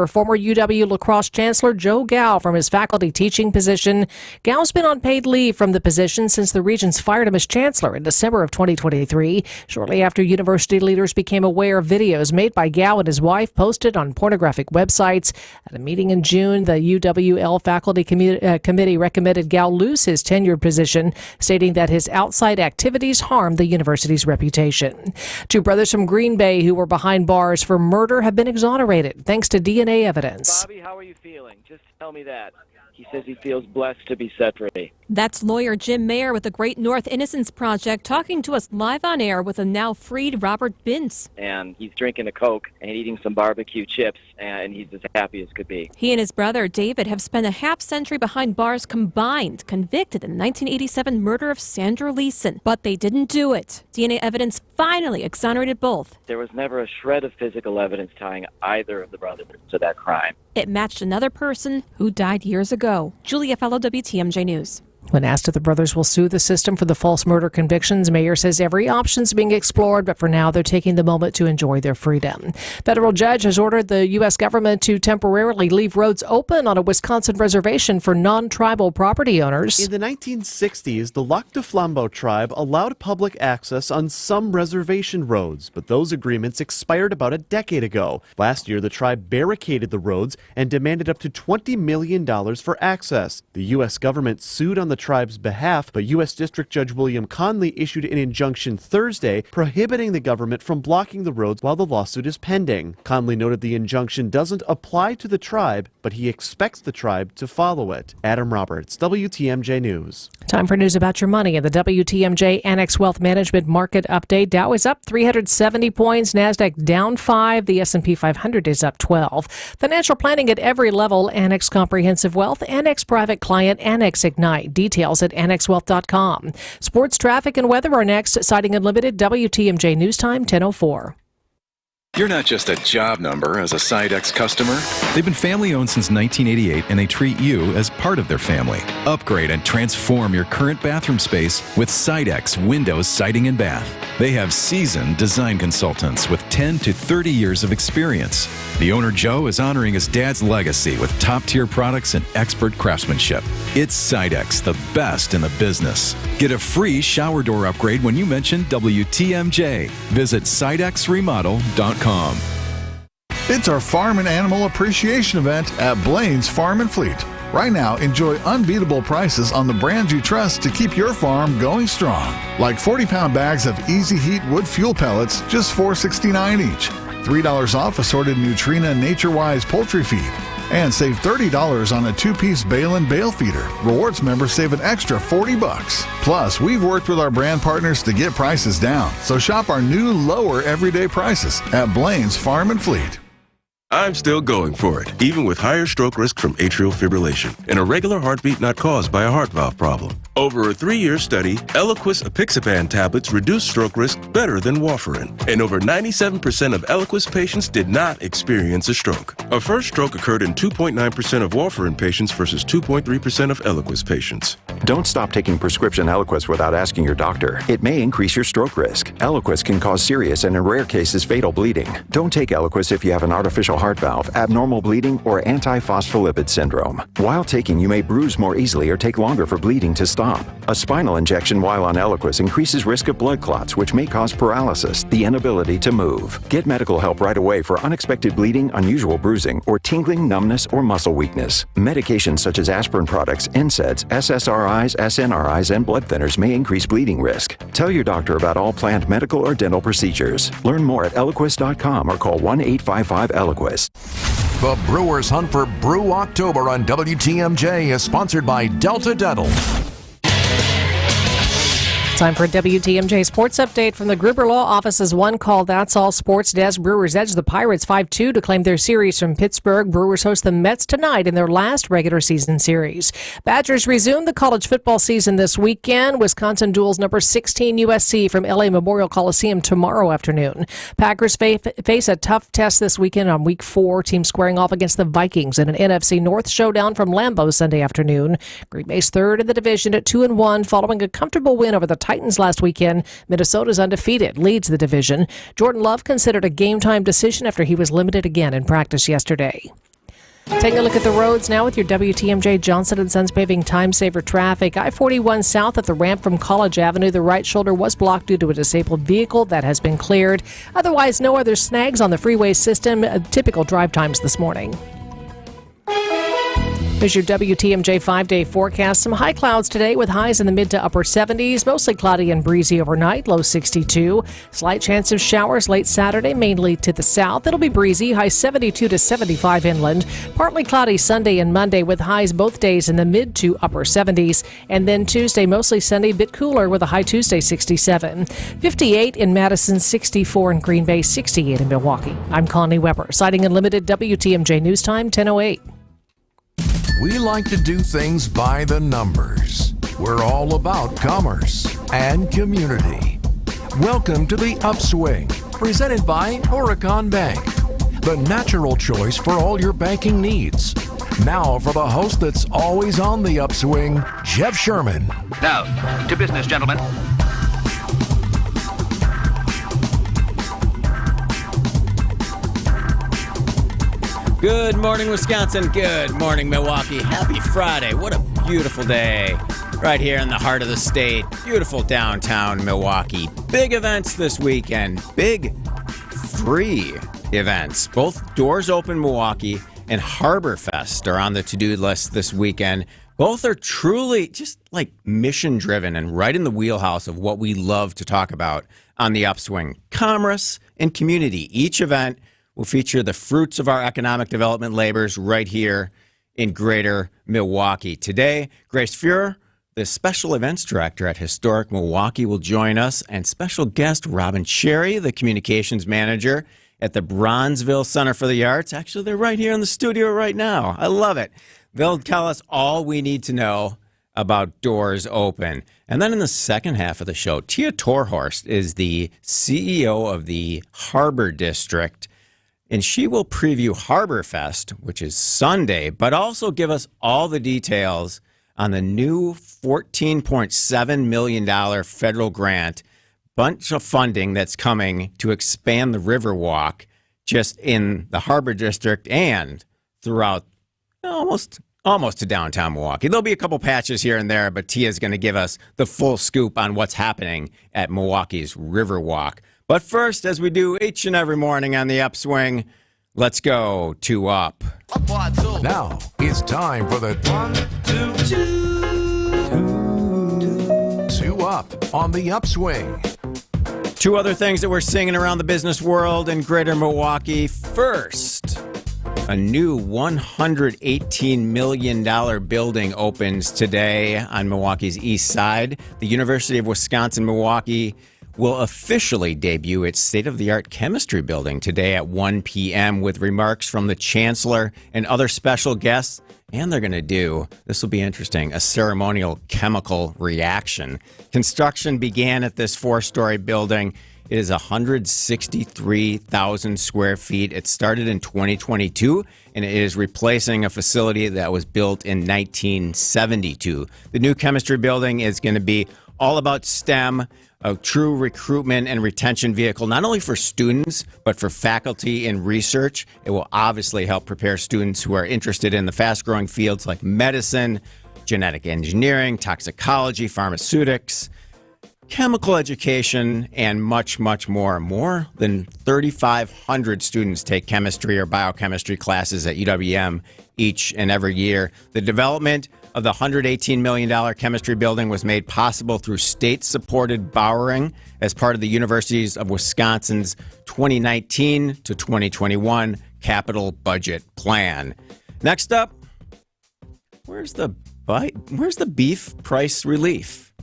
Former UW lacrosse chancellor Joe Gao from his faculty teaching position. Gao's been on paid leave from the position since the Regents fired him as chancellor in December of 2023, shortly after university leaders became aware of videos made by Gao and his wife posted on pornographic websites. At a meeting in June, the UWL faculty committee recommended Gao lose his tenured position, stating that his outside activities harmed the university's reputation. Two brothers from Green Bay who were behind bars for murder have been exonerated, thanks to DNA evidence. Bobby, how are you feeling? Just tell me that. He says he feels blessed to be set free. That's lawyer Jim Mayer with the Great North Innocence Project talking to us live on air with a now freed Robert Bintz. And he's drinking a Coke and eating some barbecue chips, and he's as happy as could be. He and his brother David have spent a half century behind bars combined, convicted in the 1987 murder of Sandra Leeson. But they didn't do it. DNA evidence finally exonerated both. There was never a shred of physical evidence tying either of the brothers to that crime. It matched another person who died years ago. Julia Fellow, WTMJ News. When asked if the brothers will sue the system for the false murder convictions, Mayer says every option is being explored, but for now they're taking the moment to enjoy their freedom. Federal judge has ordered the U.S. government to temporarily leave roads open on a Wisconsin reservation for non-tribal property owners. In the 1960s, the Lac du Flambeau tribe allowed public access on some reservation roads, but those agreements expired about a decade ago. Last year, the tribe barricaded the roads and demanded up to $20 million for access. The U.S. government sued on the tribe's behalf, but U.S. District Judge William Conley issued an injunction Thursday prohibiting the government from blocking the roads while the lawsuit is pending. Conley noted the injunction doesn't apply to the tribe, but he expects the tribe to follow it. Adam Roberts, WTMJ News. Time for news about your money in the WTMJ Annex Wealth Management Market Update. Dow is up 370 points, NASDAQ down 5, the S&P 500 is up 12. Financial planning at every level, Annex Comprehensive Wealth, Annex Private Client, Annex Ignite. Details at annexwealth.com. Sports, traffic, and weather are next. Siding Unlimited, WTMJ News Time, 10:04. You're not just a job number as a Sidex customer. They've been family-owned since 1988, and they treat you as part of their family. Upgrade and transform your current bathroom space with Sidex Windows Siding and Bath. They have seasoned design consultants with 10 to 30 years of experience. The owner, Joe, is honoring his dad's legacy with top-tier products and expert craftsmanship. It's Sidex, the best in the business. Get a free shower door upgrade when you mention WTMJ. Visit sidexremodel.com. It's our Farm and Animal Appreciation Event at Blaine's Farm and Fleet. Right now, enjoy unbeatable prices on the brands you trust to keep your farm going strong. Like 40-pound bags of Easy Heat wood fuel pellets, just $4.69 each. $3 off assorted Nutrina NatureWise poultry feed. And save $30 on a 2-piece bale and bale feeder. Rewards members save an extra $40. Plus, we've worked with our brand partners to get prices down. So shop our new lower everyday prices at Blaine's Farm and Fleet. I'm still going for it, even with higher stroke risk from atrial fibrillation, an irregular heartbeat not caused by a heart valve problem. Over a 3-year study, Eliquis apixaban tablets reduce stroke risk better than warfarin, and over 97% of Eliquis patients did not experience a stroke. A first stroke occurred in 2.9% of warfarin patients versus 2.3% of Eliquis patients. Don't stop taking prescription Eliquis without asking your doctor. It may increase your stroke risk. Eliquis can cause serious and in rare cases fatal bleeding. Don't take Eliquis if you have an artificial heart valve, abnormal bleeding, or antiphospholipid syndrome. While taking, you may bruise more easily or take longer for bleeding to stop. A spinal injection while on Eliquis increases risk of blood clots, which may cause paralysis, the inability to move. Get medical help right away for unexpected bleeding, unusual bruising, or tingling, numbness, or muscle weakness. Medications such as aspirin products, NSAIDs, SSRIs, SNRIs, and blood thinners may increase bleeding risk. Tell your doctor about all planned medical or dental procedures. Learn more at Eliquis.com or call 1-855-ELIQUIS. The Brewers Hunt for Brew October on WTMJ is sponsored by Delta Dental. Time for a WTMJ Sports Update from the Gruber Law Office's One Call That's All Sports Desk. Brewers edge the Pirates 5-2 to claim their series from Pittsburgh. Brewers host the Mets tonight in their last regular season series. Badgers resume the college football season this weekend. Wisconsin duels number 16 USC from LA Memorial Coliseum tomorrow afternoon. Packers face a tough test this weekend on week 4. Team squaring off against the Vikings in an NFC North showdown from Lambeau Sunday afternoon. Green Bay's third in the division at 2-1 following a comfortable win over the Titans last weekend. Minnesota's undefeated, leads the division. Jordan Love considered a game-time decision after he was limited again in practice yesterday. Taking a look at the roads now with your WTMJ Johnson & Sons paving time-saver traffic. I-41 south at the ramp from College Avenue. The right shoulder was blocked due to a disabled vehicle that has been cleared. Otherwise, no other snags on the freeway system. Typical drive times this morning. Here's your WTMJ 5-day forecast. Some high clouds today with highs in the mid to upper 70s. Mostly cloudy and breezy overnight, low 62. Slight chance of showers late Saturday, mainly to the south. It'll be breezy, high 72 to 75 inland. Partly cloudy Sunday and Monday with highs both days in the mid to upper 70s. And then Tuesday, mostly sunny, bit cooler with a high Tuesday 67. 58 in Madison, 64 in Green Bay, 68 in Milwaukee. I'm Connie Weber, citing Unlimited WTMJ News Time 10:08. We like to do things by the numbers. We're all about commerce and community. Welcome to the Upswing, presented by Horicon Bank, the natural choice for all your banking needs. Now for the host that's always on the upswing, Jeff Sherman. Now, to business, gentlemen. Good morning, Wisconsin. Good morning, Milwaukee. Happy Friday. What a beautiful day. Right here in the heart of the state. Beautiful downtown Milwaukee. Big events this weekend. Big free events. Both Doors Open Milwaukee and Harbor Fest are on the to-do list this weekend. Both are truly just like mission-driven and right in the wheelhouse of what we love to talk about on the Upswing. Commerce and community. Each event will feature the fruits of our economic development labors right here in greater Milwaukee. Today, Grace Fuhrer, the special events director at Historic Milwaukee, will join us, and special guest Robin Cherry, the communications manager at the Bronzeville Center for the Arts. Actually, they're right here in the studio right now. I love it. They'll tell us all we need to know about Doors Open. And then in the second half of the show, Tia Torhorst is the CEO of the Harbor District, and she will preview Harbor Fest, which is Sunday, but also give us all the details on the new $14.7 million federal grant, bunch of funding that's coming to expand the Riverwalk just in the Harbor District and throughout almost to downtown Milwaukee. There'll be a couple patches here and there, but Tia's going to give us the full scoop on what's happening at Milwaukee's Riverwalk. But first, as we do each and every morning on the Upswing, let's go to Up. Now it's time for the 2 Up on the Upswing. Two other things that we're seeing around the business world in greater Milwaukee. First, a new $118 million building opens today on Milwaukee's east side. The University of Wisconsin-Milwaukee will officially debut its state-of-the-art chemistry building today at 1 p.m. with remarks from the chancellor and other special guests. And they're going to do, this will be interesting, a ceremonial chemical reaction. Construction began at this 4-story building. It is 163,000 square feet. It started in 2022, and it is replacing a facility that was built in 1972. The new chemistry building is going to be all about STEM, a true recruitment and retention vehicle, not only for students, but for faculty and research. It will obviously help prepare students who are interested in the fast-growing fields like medicine, genetic engineering, toxicology, pharmaceutics, chemical education, and much, much more. More than 3,500 students take chemistry or biochemistry classes at UWM each and every year. The development of the $118 million chemistry building was made possible through state-supported borrowing as part of the University of Wisconsin's 2019 to 2021 capital budget plan. Next up, where's the beef price relief?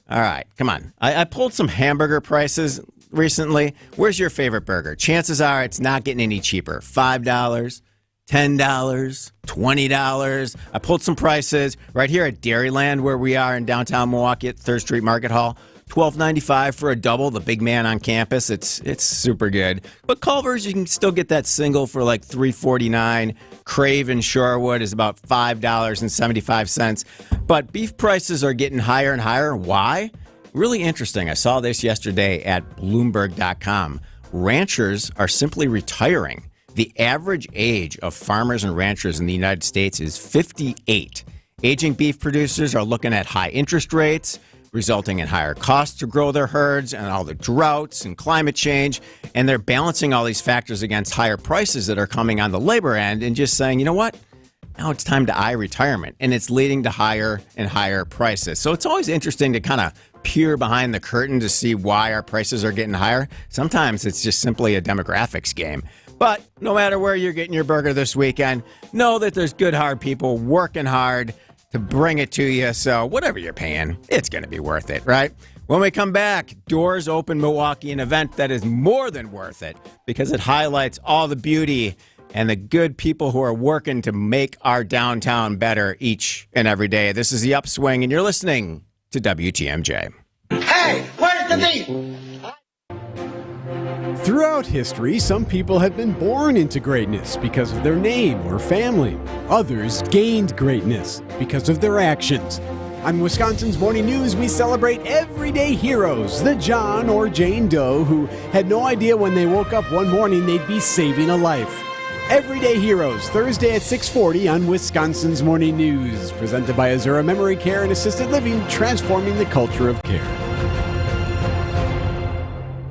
All right, come on. I pulled some hamburger prices recently. Where's your favorite burger? Chances are it's not getting any cheaper. $5, $10, $20. I pulled some prices right here at Dairyland, where we are in downtown Milwaukee at 3rd Street Market Hall. $12.95 for a double, the big man on campus. It's super good. But Culver's, you can still get that single for like $3.49. Crave in Shorewood is about $5.75. But beef prices are getting higher and higher. Why? Really interesting. I saw this yesterday at Bloomberg.com. Ranchers are simply retiring The average age of farmers and ranchers in the United States is 58. Aging beef producers are looking at high interest rates, resulting in higher costs to grow their herds and all the droughts and climate change. And they're balancing all these factors against higher prices that are coming on the labor end and just saying, you know what? Now it's time to eye retirement. And it's leading to higher and higher prices. So it's always interesting to kind of peer behind the curtain to see why our prices are getting higher. Sometimes it's just simply a demographics game. But no matter where you're getting your burger this weekend, know that there's good, hard people working hard to bring it to you. So whatever you're paying, it's going to be worth it, right? When we come back, Doors Open Milwaukee, an event that is more than worth it because it highlights all the beauty and the good people who are working to make our downtown better each and every day. This is the Upswing, and you're listening to WTMJ. Hey, where's the meat? Throughout history, some people have been born into greatness because of their name or family. Others gained greatness because of their actions. On Wisconsin's Morning News, we celebrate everyday heroes, the John or Jane Doe who had no idea when they woke up one morning they'd be saving a life. Everyday Heroes, Thursday at 6:40 on Wisconsin's Morning News. Presented by Azura Memory Care and Assisted Living, transforming the culture of care.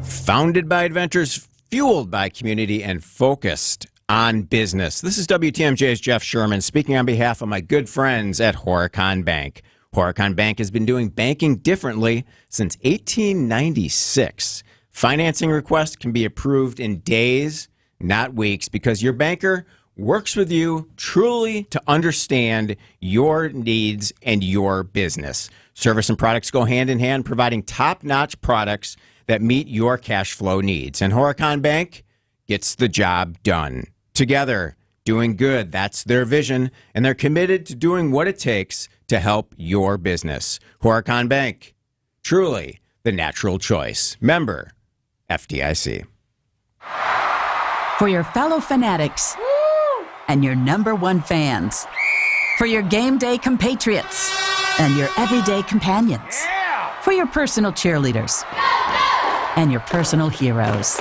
Founded by adventures, fueled by community, and focused on business. This is WTMJ's Jeff Sherman speaking on behalf of my good friends at Horicon Bank. Horicon Bank has been doing banking differently since 1896. Financing requests can be approved in days, not weeks, because your banker works with you truly to understand your needs and your business. Service and products go hand in hand, providing top-notch products that meet your cash flow needs. And Horicon Bank gets the job done. Together, doing good, that's their vision, and they're committed to doing what it takes to help your business. Horicon Bank, truly the natural choice. Member, FDIC. For your fellow fanatics and your number one fans. For your game day compatriots and your everyday companions. For your personal cheerleaders and your personal heroes.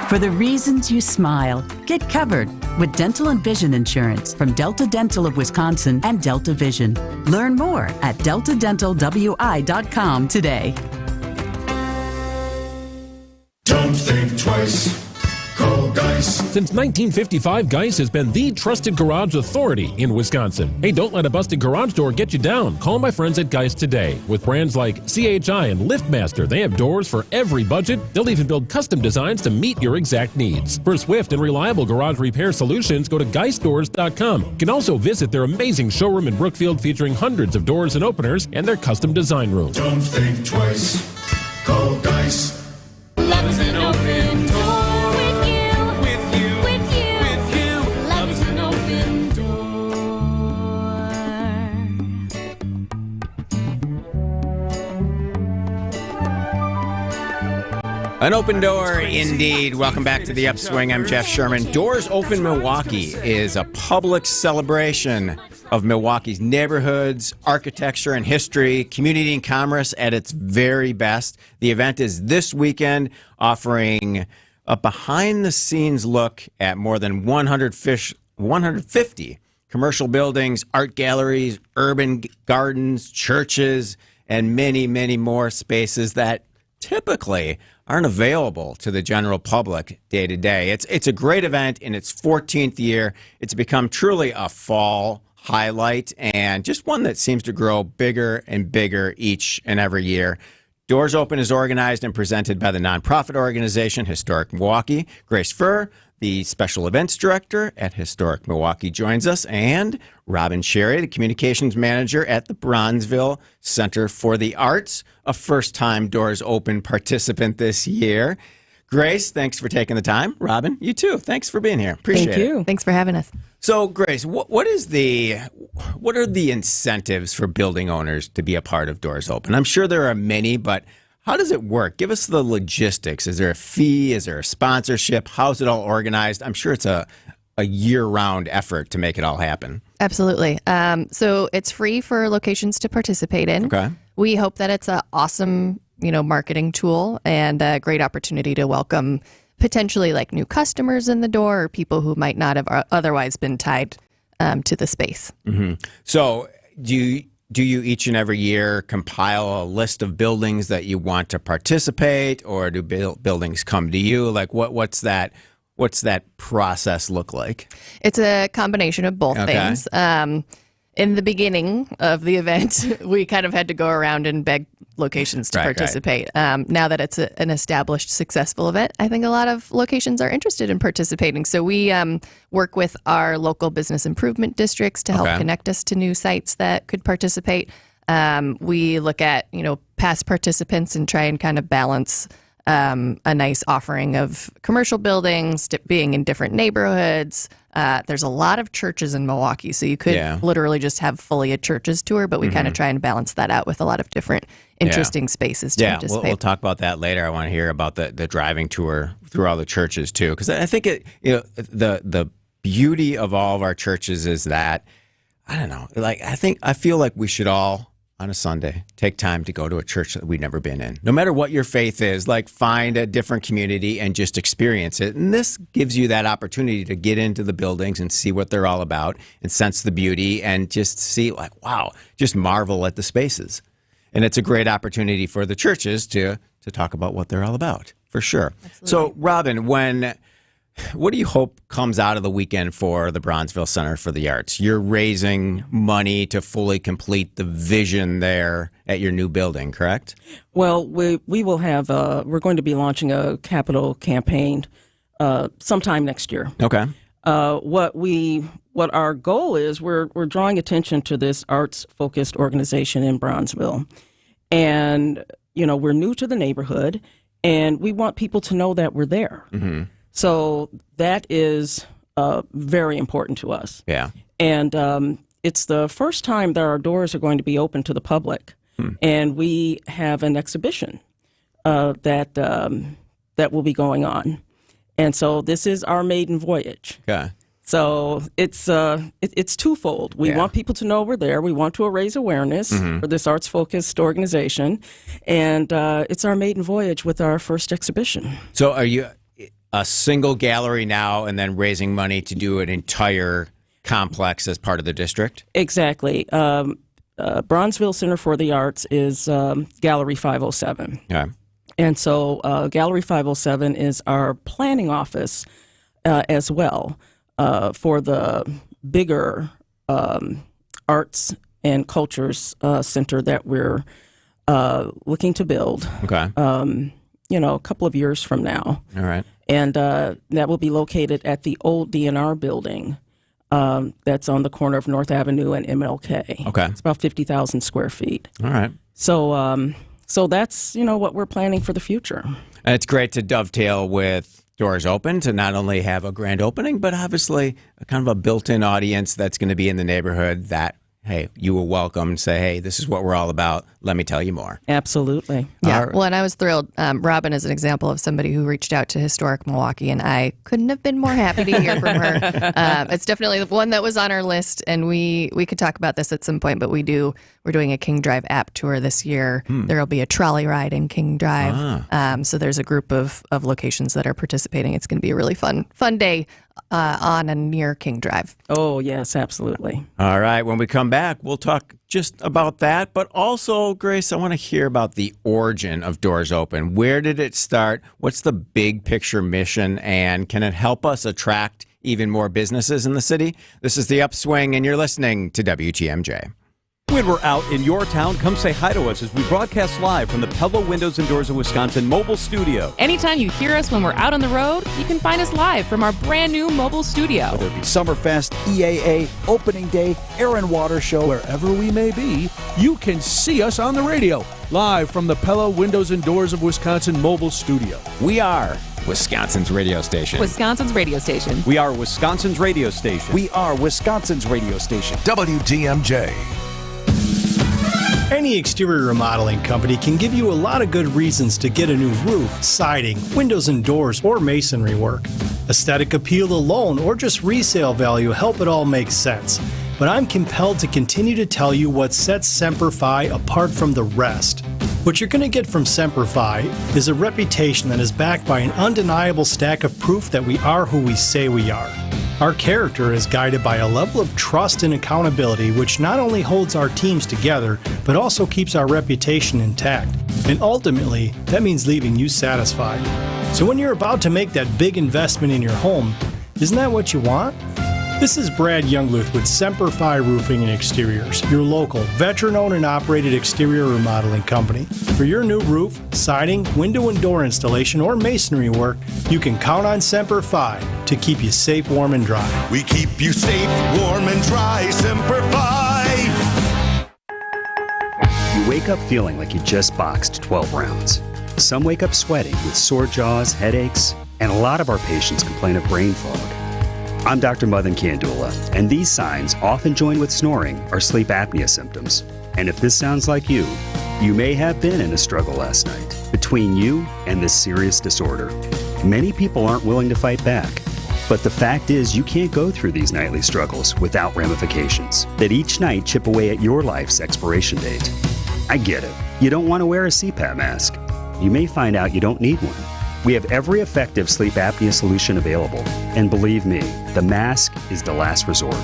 For the reasons you smile, get covered with dental and vision insurance from Delta Dental of Wisconsin and Delta Vision. Learn more at deltadentalwi.com today. Don't think twice. Call Geis. Since 1955, Geis has been the trusted garage authority in Wisconsin. Hey, don't let a busted garage door get you down. Call my friends at Geis today. With brands like CHI and LiftMaster, they have doors for every budget. They'll even build custom designs to meet your exact needs. For swift and reliable garage repair solutions, go to geisdoors.com. You can also visit their amazing showroom in Brookfield featuring hundreds of doors and openers and their custom design room. Don't think twice. Call Geis. Love is an open door with you, with you, with you, with you. Love is an open door. An open door, indeed. Welcome back to the Upswing. I'm Jeff Sherman. Doors Open Milwaukee is a public celebration of Milwaukee's neighborhoods, architecture and history, community and commerce at its very best. The event is this weekend, offering a behind-the-scenes look at more than 150 commercial buildings, art galleries, urban gardens, churches, and many, many more spaces that typically aren't available to the general public day to day. It's a great event in its 14th year. It's become truly a fall highlight and just one that seems to grow bigger and bigger each and every year. Doors Open is organized and presented by the nonprofit organization Historic Milwaukee. Grace Furr, the special events director at Historic Milwaukee, joins us, and Robin Sherry, the communications manager at the Bronzeville Center for the Arts, a first-time Doors Open participant this year. Grace, thanks for taking the time. Robin, you too. Thanks for being here. Appreciate it. Thank you. Thanks for having us. So, Grace, what are the incentives for building owners to be a part of Doors Open? I'm sure there are many, but how does it work? Give us the logistics. Is there a fee? Is there a sponsorship? How's it all organized? I'm sure it's a year-round effort to make it all happen. Absolutely. So it's free for locations to participate in. Okay. We hope that it's an awesome, marketing tool and a great opportunity to welcome potentially like new customers in the door or people who might not have otherwise been tied to the space. Mm-hmm. So do you each and every year compile a list of buildings that you want to participate, or do buildings come to you? Like what's that process look like? It's a combination of both things. In the beginning of the event, we kind of had to go around and beg locations to participate. Now that it's an established, successful event, I think a lot of locations are interested in participating. So we work with our local business improvement districts to help connect us to new sites that could participate. We look at, past participants and try and kind of balance a nice offering of commercial buildings, being in different neighborhoods. There's a lot of churches in Milwaukee, so you could literally just have fully a churches tour, but we kind of try and balance that out with a lot of different interesting spaces to participate. We'll talk about that later. I want to hear about the driving tour through all the churches too, because I think the beauty of all of our churches is that, I don't know, I feel like we should all, on a Sunday, take time to go to a church that we've never been in. No matter what your faith is, find a different community and just experience it. And this gives you that opportunity to get into the buildings and see what they're all about and sense the beauty and just see, wow, just marvel at the spaces. And it's a great opportunity for the churches to talk about what they're all about, for sure. Absolutely. So, Robin, what do you hope comes out of the weekend for the Bronzeville Center for the Arts? You're raising money to fully complete the vision there at your new building, correct? Well, we will have, we're going to be launching a capital campaign sometime next year. Okay. What our goal is, we're drawing attention to this arts-focused organization in Bronzeville. And, we're new to the neighborhood, and we want people to know that we're there. Mm-hmm. So that is very important to us. Yeah. And it's the first time that our doors are going to be open to the public. And we have an exhibition that will be going on. And so this is our maiden voyage. Okay. So it's twofold. We want people to know we're there. We want to raise awareness for this arts-focused organization. And it's our maiden voyage with our first exhibition. So are you a single gallery now and then raising money to do an entire complex as part of the district? Exactly. Bronzeville Center for the Arts is Gallery 507. Yeah. And so Gallery 507 is our planning office as well for the bigger arts and cultures center that we're looking to build. Okay. A couple of years from now. All right. And that will be located at the old DNR building that's on the corner of North Avenue and MLK. Okay. It's about 50,000 square feet. All right. So that's, what we're planning for the future. And it's great to dovetail with Doors Open to not only have a grand opening, but obviously a kind of a built-in audience that's going to be in the neighborhood that, hey, you were welcome. Say, hey, this is what we're all about. Let me tell you more. Absolutely. Yeah. Well, and I was thrilled. Robin is an example of somebody who reached out to Historic Milwaukee, and I couldn't have been more happy to hear from her. It's definitely one that was on our list, and we could talk about this at some point, but we're doing a King Drive app tour this year. There will be a trolley ride in King Drive. So there's a group of locations that are participating. It's going to be a really fun day on and near King Drive. Oh, yes, absolutely. All right. When we come back, we'll talk just about that. But also, Grace, I want to hear about the origin of Doors Open. Where did it start? What's the big picture mission? And can it help us attract even more businesses in the city? This is The Upswing, and you're listening to WTMJ. When we're out in your town, come say hi to us as we broadcast live from the Pella Windows and Doors of Wisconsin mobile studio. Anytime you hear us when we're out on the road, you can find us live from our brand new mobile studio. Whether it be Summerfest, EAA, Opening Day, Air and Water Show, wherever we may be, you can see us on the radio, live from the Pella Windows and Doors of Wisconsin mobile studio. We are Wisconsin's radio station. Wisconsin's radio station. We are Wisconsin's radio station. We are Wisconsin's radio station. WTMJ. Any exterior remodeling company can give you a lot of good reasons to get a new roof, siding, windows and doors, or masonry work. Aesthetic appeal alone or just resale value help it all make sense. But I'm compelled to continue to tell you what sets Semper Fi apart from the rest. What you're going to get from Semper Fi is a reputation that is backed by an undeniable stack of proof that we are who we say we are. Our character is guided by a level of trust and accountability which not only holds our teams together, but also keeps our reputation intact. And ultimately, that means leaving you satisfied. So when you're about to make that big investment in your home, isn't that what you want? This is Brad Youngluth with Semper Fi Roofing and Exteriors, your local, veteran-owned and operated exterior remodeling company. For your new roof, siding, window and door installation, or masonry work, you can count on Semper Fi to keep you safe, warm, and dry. We keep you safe, warm, and dry. Semper Fi. You wake up feeling like you just boxed 12 rounds. Some wake up sweating with sore jaws, headaches, and a lot of our patients complain of brain fog. I'm Dr. Madan Kandula, and these signs, often joined with snoring, are sleep apnea symptoms. And if this sounds like you may have been in a struggle last night between you and this serious disorder. Many people aren't willing to fight back. But the fact is, you can't go through these nightly struggles without ramifications that each night chip away at your life's expiration date. I get it. You don't want to wear a CPAP mask. You may find out you don't need one. We have every effective sleep apnea solution available. And believe me, the mask is the last resort.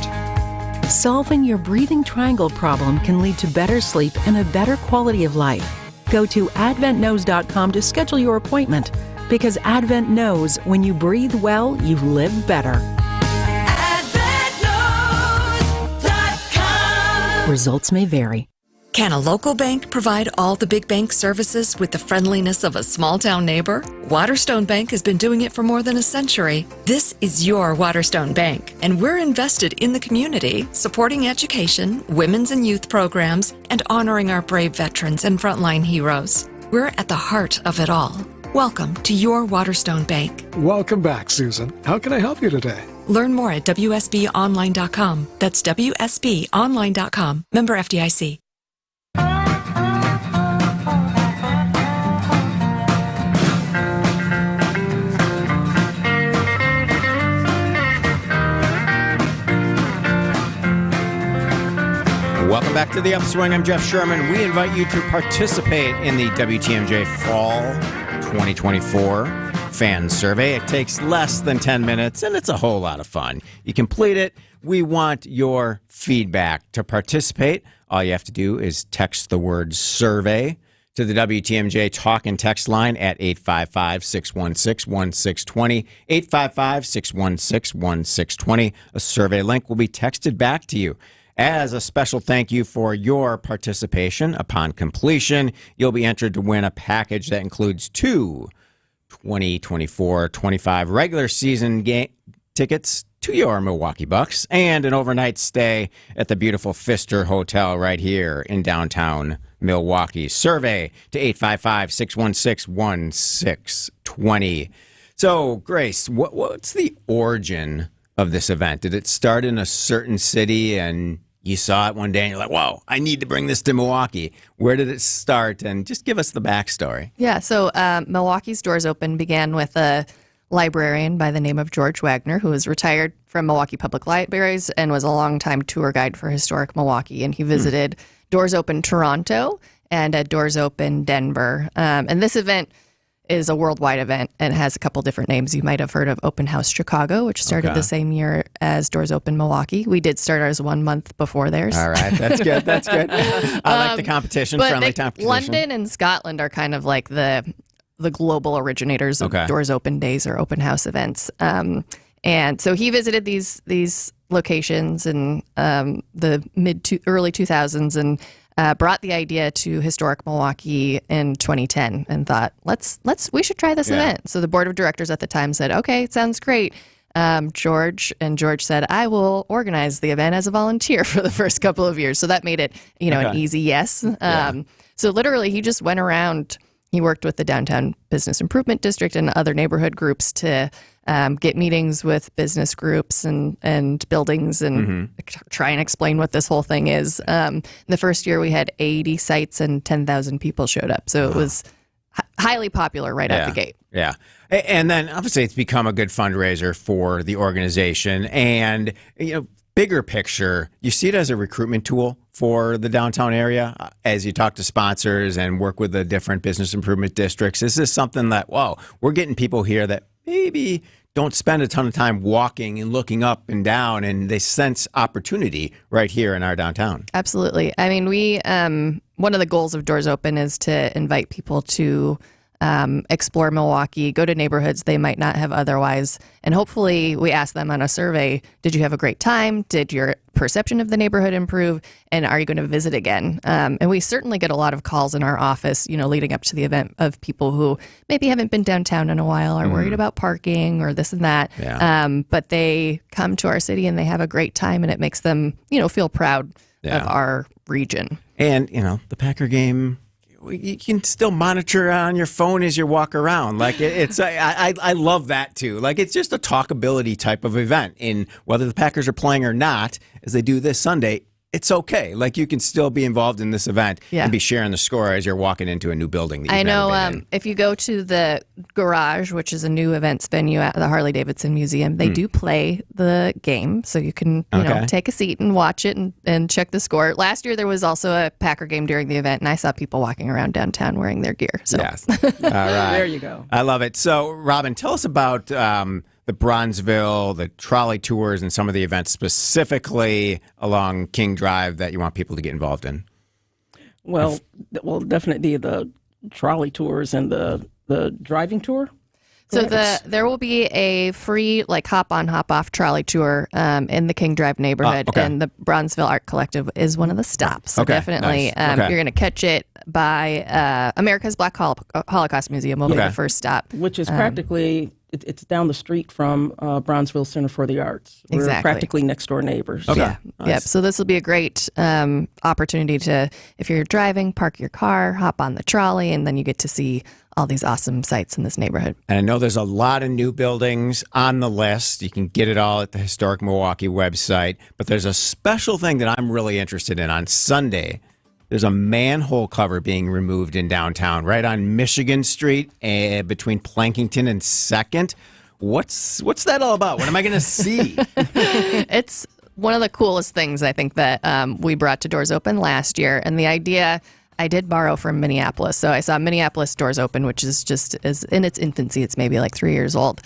Solving your breathing triangle problem can lead to better sleep and a better quality of life. Go to adventknows.com to schedule your appointment, because Advent knows when you breathe well, you live better. AdventKnows.com. Results may vary. Can a local bank provide all the big bank services with the friendliness of a small-town neighbor? Waterstone Bank has been doing it for more than a century. This is your Waterstone Bank, and we're invested in the community, supporting education, women's and youth programs, and honoring our brave veterans and frontline heroes. We're at the heart of it all. Welcome to your Waterstone Bank. Welcome back, Susan. How can I help you today? Learn more at WSBOnline.com. That's WSBOnline.com. Member FDIC. Welcome back to the Upswing. I'm Jeff Sherman. We invite you to participate in the WTMJ Fall 2024 Fan Survey. It takes less than 10 minutes, and it's a whole lot of fun. You complete it. We want your feedback. To participate, all you have to do is text the word survey to the WTMJ talk and text line at 855-616-1620, 855-616-1620. A survey link will be texted back to you. As a special thank you for your participation, upon completion, you'll be entered to win a package that includes 2 2024-25 regular season game tickets to your Milwaukee Bucks and an overnight stay at the beautiful Pfister Hotel right here in downtown Milwaukee. Survey to 855-616-1620. So, Grace, what's the origin of this event? Did it start in a certain city and you saw it one day and you're like, whoa, I need to bring this to Milwaukee? Where did it start? And just give us the backstory. Yeah, so Milwaukee's Doors Open began with a librarian by the name of George Wagner, who was retired from Milwaukee Public Libraries and was a longtime tour guide for historic Milwaukee. And he visited Doors Open Toronto and at Doors Open Denver. And this event is a worldwide event and has a couple different names. You might have heard of Open House Chicago, which started the same year as Doors Open Milwaukee. We did start ours 1 month before theirs. All right, that's good. That's good. I like the competition, friendly competition. London and Scotland are kind of like the global originators of Doors Open Days or open house events. And so he visited these locations in the early 2000s and brought the idea to historic Milwaukee in 2010 and thought, we should try this event. So the board of directors at the time said, okay, it sounds great. George said, I will organize the event as a volunteer for the first couple of years. So that made it, an easy yes. So literally he just went around. He worked with the Downtown Business Improvement District and other neighborhood groups to get meetings with business groups and buildings and try and explain what this whole thing is. The first year we had 80 sites and 10,000 people showed up. So it was highly popular right out the gate. Yeah. And then obviously it's become a good fundraiser for the organization. And, bigger picture, you see it as a recruitment tool for the downtown area as you talk to sponsors and work with the different business improvement districts? Is this something that, whoa, we're getting people here that maybe don't spend a ton of time walking and looking up and down, and they sense opportunity right here in our downtown? Absolutely. I mean, we one of the goals of Doors Open is to invite people to explore Milwaukee, go to neighborhoods they might not have otherwise. And hopefully we ask them on a survey, did you have a great time? Did your perception of the neighborhood improve? And are you going to visit again? And we certainly get a lot of calls in our office, leading up to the event of people who maybe haven't been downtown in a while, are worried about parking or this and that. Yeah. But they come to our city and they have a great time, and it makes them, feel proud of our region. And, the Packer game, you can still monitor on your phone as you walk around. Like I love that too. Like it's just a talkability type of event. In whether the Packers are playing or not, as they do this Sunday, it's okay. Like you can still be involved in this event and be sharing the score as you're walking into a new building. That you've never been in. If you go to the Garage, which is a new events venue at the Harley-Davidson Museum, they do play the game. So you can take a seat and watch it and check the score. Last year, there was also a Packer game during the event, and I saw people walking around downtown wearing their gear. So. Yes. All right. There you go. I love it. So, Robin, tell us about the Bronzeville, the trolley tours, and some of the events specifically along King Drive that you want people to get involved in. Well, definitely the trolley tours and the driving tour. So there will be a free hop on, hop off trolley tour in the King Drive neighborhood, and the Bronzeville Art Collective is one of the stops. So definitely, nice. You're going to catch it by America's Black Holocaust Museum will be the first stop, which is practically. It's down the street from Bronzeville Center for the Arts. We're practically next door neighbors. Okay. Yeah. Nice. Yep. So this will be a great opportunity to, if you're driving, park your car, hop on the trolley, and then you get to see all these awesome sites in this neighborhood. And I know there's a lot of new buildings on the list. You can get it all at the Historic Milwaukee website. But there's a special thing that I'm really interested in on Sunday. There's a manhole cover being removed in downtown, right on Michigan Street between Plankington and 2nd. What's that all about? What am I going to see? It's one of the coolest things, I think, that we brought to Doors Open last year. And the idea I did borrow from Minneapolis. So I saw Minneapolis Doors Open, which is in its infancy. It's maybe 3 years old.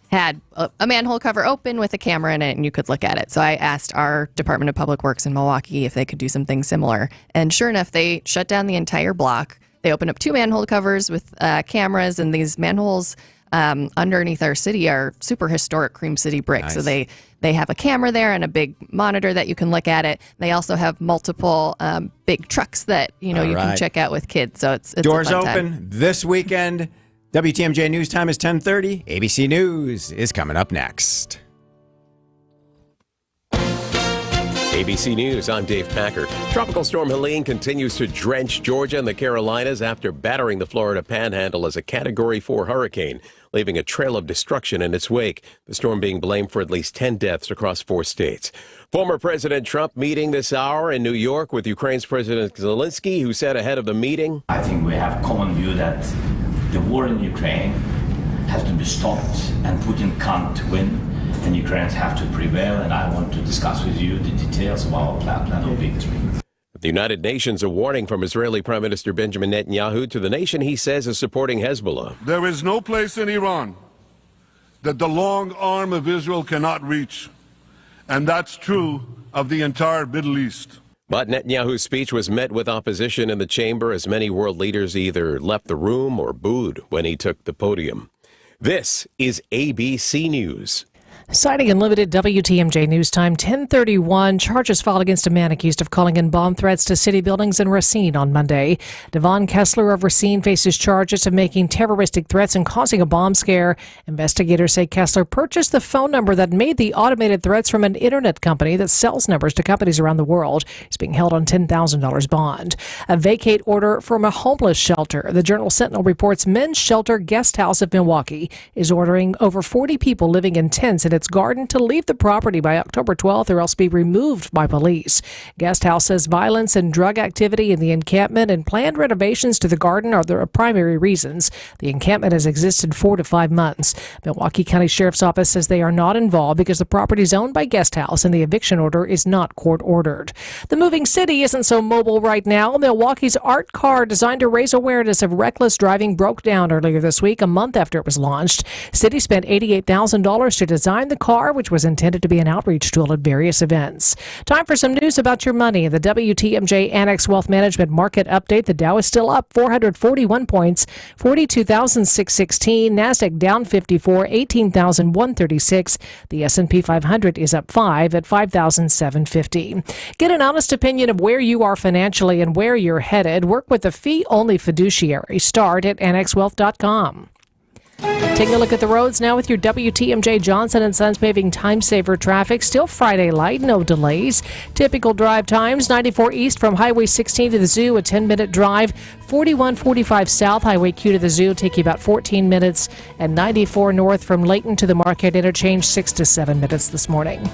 Had a manhole cover open with a camera in it, and you could look at it. So I asked our Department of Public Works in Milwaukee if they could do something similar. And sure enough, they shut down the entire block. They opened up 2 manhole covers with cameras, and these manholes underneath our city are super historic Cream City brick. Nice. So they have a camera there and a big monitor that you can look at it. They also have multiple big trucks that you can check out with kids. So it's Doors a fun open time. this weekend. WTMJ News Time is 10:30. ABC News is coming up next. ABC News, I'm Dave Packer. Tropical Storm Helene continues to drench Georgia and the Carolinas after battering the Florida Panhandle as a Category 4 hurricane, leaving a trail of destruction in its wake. The storm being blamed for at least 10 deaths across 4 states. Former President Trump meeting this hour in New York with Ukraine's President Zelensky, who said ahead of the meeting, I think we have a common view that the war in Ukraine has to be stopped and Putin can't win and Ukrainians have to prevail, and I want to discuss with you the details of our plan of victory. The United Nations, a warning from Israeli Prime Minister Benjamin Netanyahu to the nation he says is supporting Hezbollah. There is no place in Iran that the long arm of Israel cannot reach, and that's true of the entire Middle East. But Netanyahu's speech was met with opposition in the chamber as many world leaders either left the room or booed when he took the podium. This is ABC News. Citing in limited WTMJ News Time 10:31, charges filed against a man accused of calling in bomb threats to city buildings in Racine on Monday. Devon Kessler of Racine faces charges of making terroristic threats and causing a bomb scare. Investigators say Kessler purchased the phone number that made the automated threats from an internet company that sells numbers to companies around the world. He's being held on $10,000 bond. A vacate order from a homeless shelter. The Journal Sentinel reports Men's Shelter Guest House of Milwaukee is ordering over 40 people living in tents in its garden to leave the property by October 12th or else be removed by police. Guest House says violence and drug activity in the encampment and planned renovations to the garden are the primary reasons. The encampment has existed 4 to 5 months. Milwaukee County Sheriff's Office says they are not involved because the property is owned by Guest House and the eviction order is not court ordered. The moving city isn't so mobile right now. Milwaukee's art car designed to raise awareness of reckless driving broke down earlier this week, a month after it was launched. City spent $88,000 to design the car, which was intended to be an outreach tool at various events. Time for some news about your money. The WTMJ Annex Wealth Management Market Update. The Dow is still up 441 points, 42,616. NASDAQ down 54, 18,136. The S&P 500 is up 5 at 5,750. Get an honest opinion of where you are financially and where you're headed. Work with a fee-only fiduciary. Start at annexwealth.com. Taking a look at the roads now with your WTMJ Johnson & Sons paving time saver traffic. Still Friday light, no delays. Typical drive times: 94 east from Highway 16 to the Zoo, a 10-minute drive. 4145 south, Highway Q to the Zoo, take you about 14 minutes. And 94 north from Layton to the Marquette Interchange, 6 to 7 minutes this morning.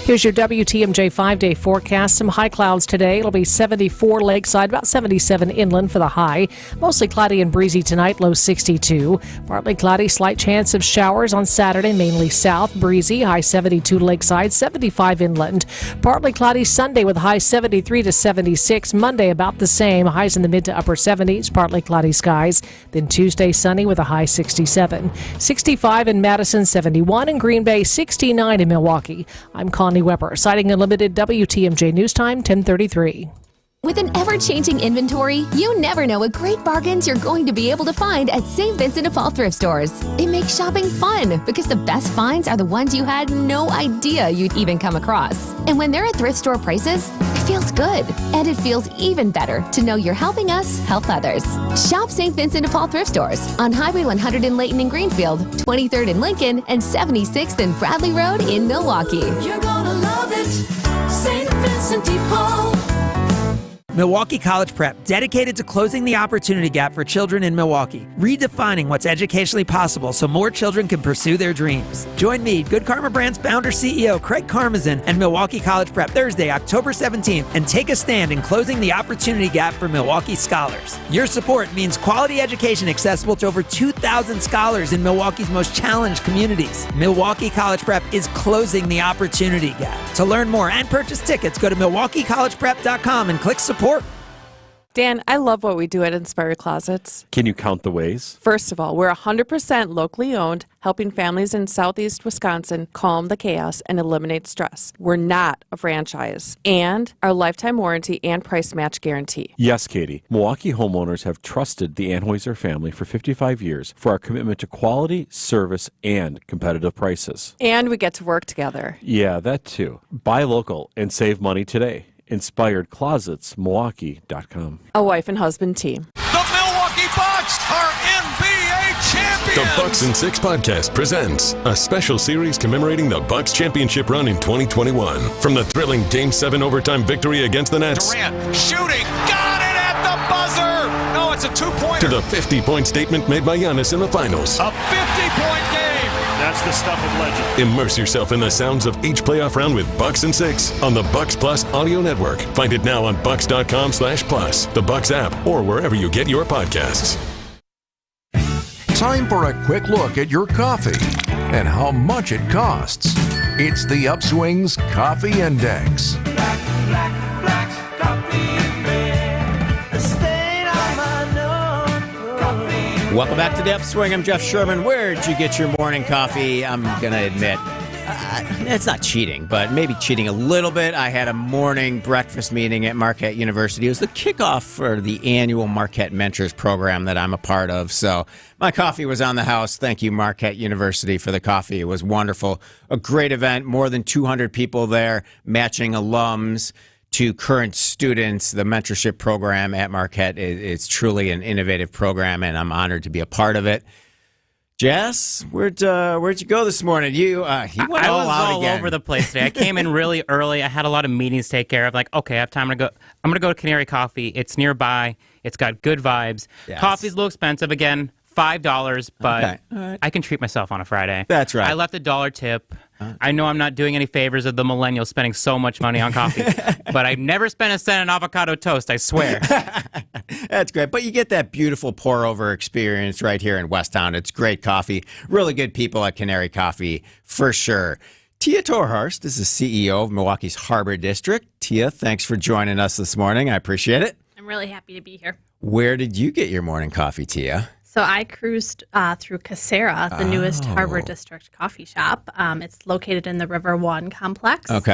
Here's your WTMJ 5-day forecast. Some high clouds today. It'll be 74 lakeside, about 77 inland for the high. Mostly cloudy and breezy tonight, low 62. Partly cloudy, slight chance of showers on Saturday, mainly south, breezy, high 72 lakeside, 75 inland. Partly cloudy Sunday with high 73 to 76. Monday about the same, highs in the mid to upper 70s, partly cloudy skies. Then Tuesday sunny with a high 67. 65 in Madison, 71 in Green Bay, 69 in Milwaukee. I'm Connie Weber, citing Unlimited WTMJ News Time, 1033. With an ever-changing inventory, you never know what great bargains you're going to be able to find at St. Vincent de Paul thrift stores. It makes shopping fun because the best finds are the ones you had no idea you'd even come across. And when they're at thrift store prices, it feels good. And it feels even better to know you're helping us help others. Shop St. Vincent de Paul thrift stores on Highway 100 in Layton and Greenfield, 23rd in Lincoln, and 76th and Bradley Road in Milwaukee. You're gonna love it, St. Vincent de Paul. Milwaukee College Prep, dedicated to closing the opportunity gap for children in Milwaukee, redefining what's educationally possible so more children can pursue their dreams. Join me, Good Karma Brand's founder CEO Craig Karmazin, and Milwaukee College Prep Thursday, October 17th, and take a stand in closing the opportunity gap for Milwaukee scholars. Your support means quality education accessible to over 2,000 scholars in Milwaukee's most challenged communities. Milwaukee College Prep is closing the opportunity gap. To learn more and purchase tickets, go to MilwaukeeCollegePrep.com and click support. Dan, I love what we do at Inspired Closets. Can you count the ways? First of all, we're 100% locally owned, helping families in southeast Wisconsin calm the chaos and eliminate stress. We're not a franchise. And our lifetime warranty and price match guarantee. Yes, Katie. Milwaukee homeowners have trusted the Anheuser family for 55 years for our commitment to quality, service, and competitive prices. And we get to work together. Yeah, that too. Buy local and save money today. InspiredClosetsMilwaukee.com. A wife and husband team. The Milwaukee Bucks are NBA champions! The Bucks in 6 podcast presents a special series commemorating the Bucks championship run in 2021. From the thrilling Game 7 overtime victory against the Nets. Durant shooting, got it at the buzzer! No, it's a two-pointer. To the 50-point statement made by Giannis in the finals. A 50-point game! That's the stuff of legend. Immerse yourself in the sounds of each playoff round with Bucks in 6 on the Bucks Plus audio network. Find it now on bucks.com/plus, the Bucks app, or wherever you get your podcasts. Time for a quick look at your coffee and how much it costs. It's the Upswing's Coffee Index. Black's coffee in bed. A stain on my nose. Welcome back to the Upswing. I'm Jeff Sherman. Where'd you get your morning coffee? I'm going to admit, it's not cheating, but maybe cheating a little bit. I had a morning breakfast meeting at Marquette University. It was the kickoff for the annual Marquette Mentors program that I'm a part of. So my coffee was on the house. Thank you, Marquette University, for the coffee. It was wonderful. A great event. More than 200 people there, matching alums to current students. The mentorship program at Marquette is truly an innovative program, and I'm honored to be a part of it. Jess, where'd you go this morning? You went all out again. All over the place today. I came in really early. I had a lot of meetings to take care of. Like, okay, I have time to go. I'm going to go to Canary Coffee. It's nearby. It's got good vibes. Yes. Coffee's a little expensive. Again, $5, but Okay. All right. I can treat myself on a Friday. That's right. I left $1 tip. I know I'm not doing any favors of the millennials spending so much money on coffee, but I've never spent a cent on avocado toast, I swear. That's great. But you get that beautiful pour-over experience right here in Westtown. It's great coffee. Really good people at Canary Coffee, for sure. Tia Torhurst is the CEO of Milwaukee's Harbor District. Tia, thanks for joining us this morning. I appreciate it. I'm really happy to be here. Where did you get your morning coffee, Tia? So I cruised through Casera, the newest Harbor District coffee shop. It's located in the River One complex. Okay.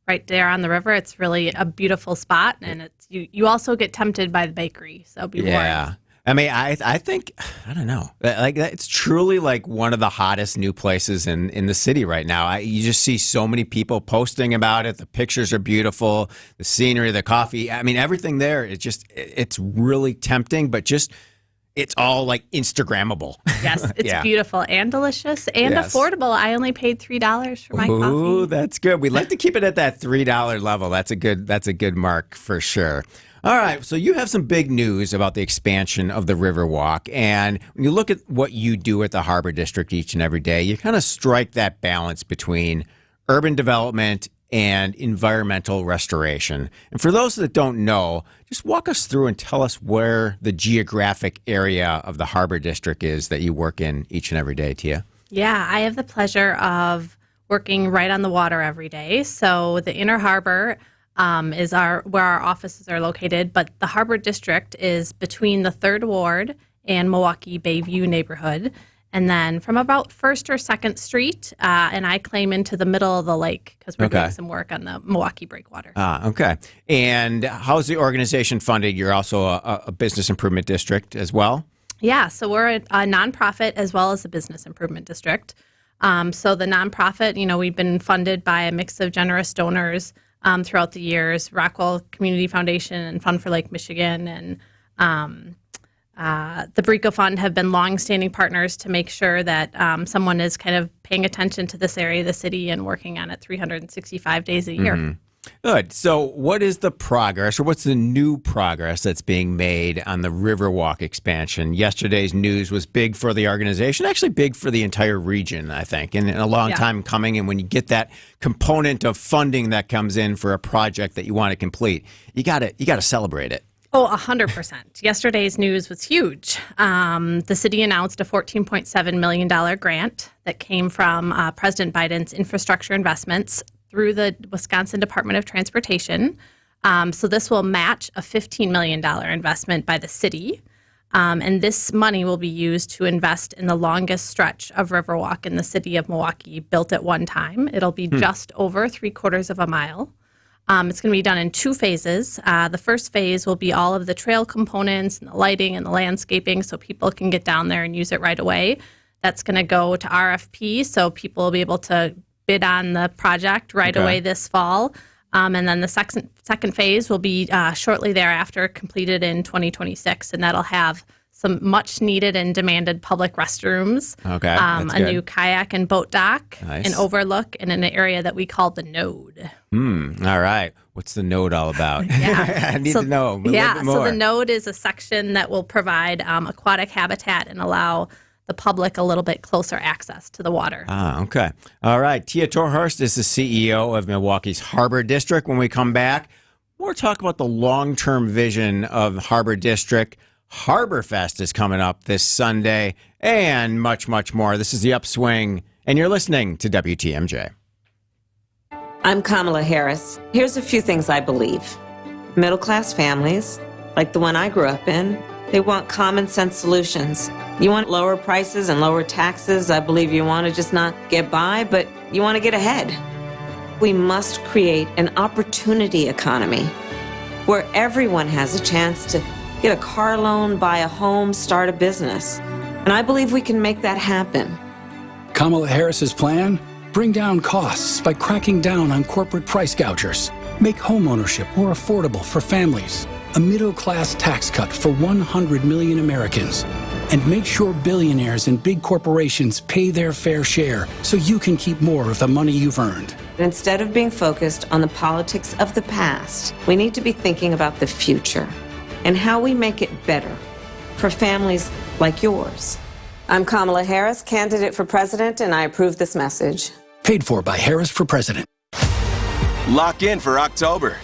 Right there on the river. It's really a beautiful spot, and it's you also get tempted by the bakery, so be warned. Yeah. I mean, I think, I don't know, like it's truly like one of the hottest new places in the city right now. You just see so many people posting about it. The pictures are beautiful, the scenery, the coffee. I mean, everything there, it's really tempting, but just, it's all like Instagrammable. Yes, it's Yeah. beautiful and delicious and Yes. affordable. I only paid $3 for my coffee. Ooh, that's good. We'd like to keep it at that $3 level. That's a good mark for sure. All right, so you have some big news about the expansion of the Riverwalk, and when you look at what you do at the Harbor District each and every day, you kind of strike that balance between urban development and environmental restoration. And for those that don't know, just walk us through and tell us where the geographic area of the Harbor District is that you work in each and every day, Tia. Yeah, I have the pleasure of working right on the water every day. So the Inner Harbor is where our offices are located, but the Harbor District is between the 3rd Ward and Milwaukee Bayview neighborhood. And then from about 1st or 2nd Street, and I claim into the middle of the lake because we're doing some work on the Milwaukee Breakwater. Okay. And how's the organization funded? You're also a business improvement district as well? Yeah, so we're a nonprofit as well as a business improvement district. So the nonprofit, we've been funded by a mix of generous donors throughout the years, Rockwell Community Foundation and Fund for Lake Michigan, and the Brico Fund have been longstanding partners to make sure that someone is kind of paying attention to this area of the city and working on it 365 days a year. Mm-hmm. Good. So what is the progress, or what's the new progress that's being made on the Riverwalk expansion? Yesterday's news was big for the organization, actually big for the entire region, I think, and a long time coming. And when you get that component of funding that comes in for a project that you want to complete, you got to celebrate it. Oh, 100%. Yesterday's news was huge. The city announced a $14.7 million grant that came from President Biden's infrastructure investments through the Wisconsin Department of Transportation. So this will match a $15 million investment by the city. And this money will be used to invest in the longest stretch of Riverwalk in the city of Milwaukee, built at one time. It'll be just over 3/4 of a mile. It's going to be done in 2 phases. The first phase will be all of the trail components and the lighting and the landscaping so people can get down there and use it right away. That's going to go to RFP, so people will be able to bid on the project right away this fall. And then the second phase will be shortly thereafter, completed in 2026, and that'll have some much needed and demanded public restrooms, a new kayak and boat dock, an overlook, and an area that we call the Node. All right. What's the Node all about? Yeah. I need to know a little bit more. So the Node is a section that will provide aquatic habitat and allow the public a little bit closer access to the water. Okay. All right. Tia Torhurst is the CEO of Milwaukee's Harbor District. When we come back, more talk about the long-term vision of Harbor District. Harbor Fest is coming up this Sunday, and much, much more. This is the Upswing, and you're listening to WTMJ. I'm Kamala Harris. Here's a few things I believe. Middle-class families, like the one I grew up in, they want common sense solutions. You want lower prices and lower taxes. I believe you want to just not get by, but you want to get ahead. We must create an opportunity economy where everyone has a chance to get a car loan, buy a home, start a business. And I believe we can make that happen. Kamala Harris's plan? Bring down costs by cracking down on corporate price gougers. Make homeownership more affordable for families. A middle-class tax cut for 100 million Americans. And make sure billionaires and big corporations pay their fair share so you can keep more of the money you've earned. Instead of being focused on the politics of the past, we need to be thinking about the future and how we make it better. for families like yours. I'm Kamala Harris, candidate for president, and I approve this message. Paid for by Harris for President. Lock in for October.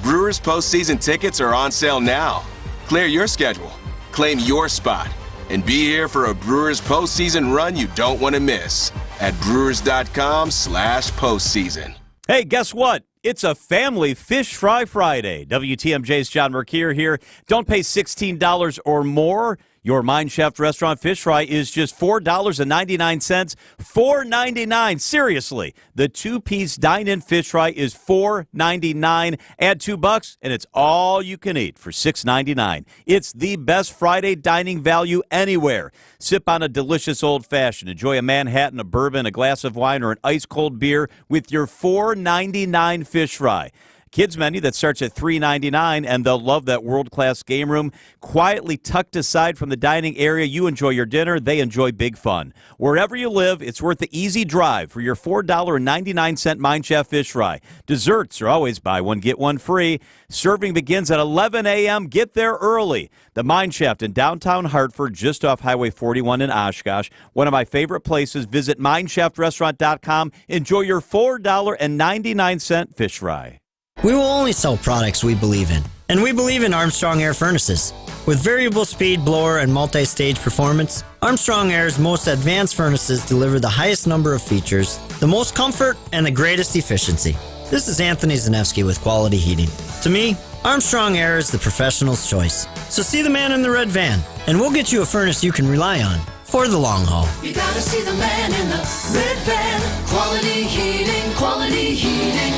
Brewers postseason tickets are on sale now. Clear your schedule, claim your spot, and be here for a Brewers postseason run you don't want to miss at brewers.com/postseason. Hey, guess what? It's a family fish fry Friday. WTMJ's John Mercure here. Don't pay $16 or more. Your Mind Chef restaurant fish fry is just $4.99. $4.99. Seriously. The two-piece dine-in fish fry is $4.99. Add $2 and it's all you can eat for $6.99. It's the best Friday dining value anywhere. Sip on a delicious old-fashioned. Enjoy a Manhattan, a bourbon, a glass of wine, or an ice-cold beer with your $4.99 fish fry. Kids menu that starts at $3.99, and they'll love that world-class game room. Quietly tucked aside from the dining area, you enjoy your dinner, they enjoy big fun. Wherever you live, it's worth the easy drive for your $4.99 Mind Chef fish fry. Desserts are always buy one, get one free. Serving begins at 11 a.m. Get there early. The Mind Chef in downtown Hartford, just off Highway 41 in Oshkosh. One of my favorite places. Visit mindchefrestaurant.com. Enjoy your $4.99 fish fry. We will only sell products we believe in, and we believe in Armstrong Air furnaces. With variable speed blower and multi-stage performance, Armstrong Air's most advanced furnaces deliver the highest number of features, the most comfort, and the greatest efficiency. This is Anthony Zanevsky with Quality Heating. To me, Armstrong Air is the professional's choice. So see the man in the red van, and we'll get you a furnace you can rely on for the long haul. You gotta see the man in the red van. Quality Heating, Quality Heating.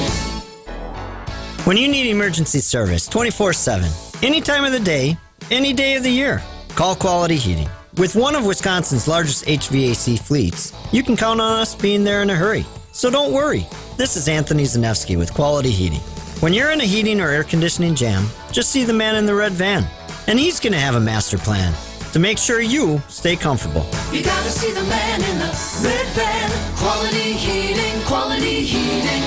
When you need emergency service 24/7, any time of the day, any day of the year, call Quality Heating. With one of Wisconsin's largest HVAC fleets, you can count on us being there in a hurry. So don't worry. This is Anthony Zanevsky with Quality Heating. When you're in a heating or air conditioning jam, just see the man in the red van, and he's going to have a master plan to make sure you stay comfortable. You gotta see the man in the red van. Quality Heating, Quality Heating.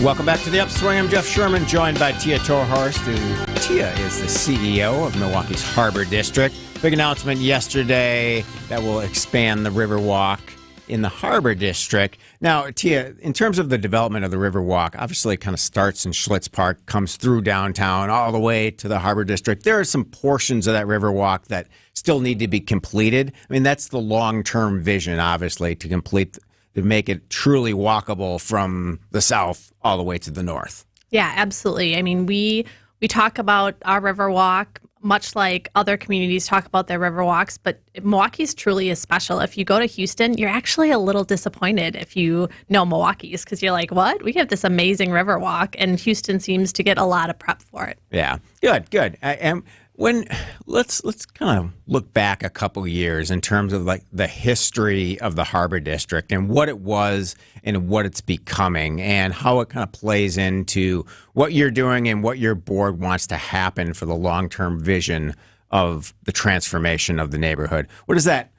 Welcome back to the Upswing. I'm Jeff Sherman, joined by Tia Torhorst. Tia is the CEO of Milwaukee's Harbor District. Big announcement yesterday that will expand the Riverwalk in the Harbor District. Now, Tia, in terms of the development of the Riverwalk, obviously it kind of starts in Schlitz Park, comes through downtown, all the way to the Harbor District. There are some portions of that Riverwalk that still need to be completed. I mean, that's the long-term vision, obviously, to make it truly walkable from the south all the way to the north. Yeah, absolutely. I mean, we talk about our Riverwalk much like other communities talk about their Riverwalks, but Milwaukee's truly is special. If you go to Houston, you're actually a little disappointed if you know Milwaukee's, because you're like, what? We have this amazing Riverwalk, and Houston seems to get a lot of prep for it. Yeah, good. Let's kind of look back a couple years in terms of like the history of the Harbor District and what it was and what it's becoming and how it kind of plays into what you're doing and what your board wants to happen for the long-term vision of the transformation of the neighborhood. What does that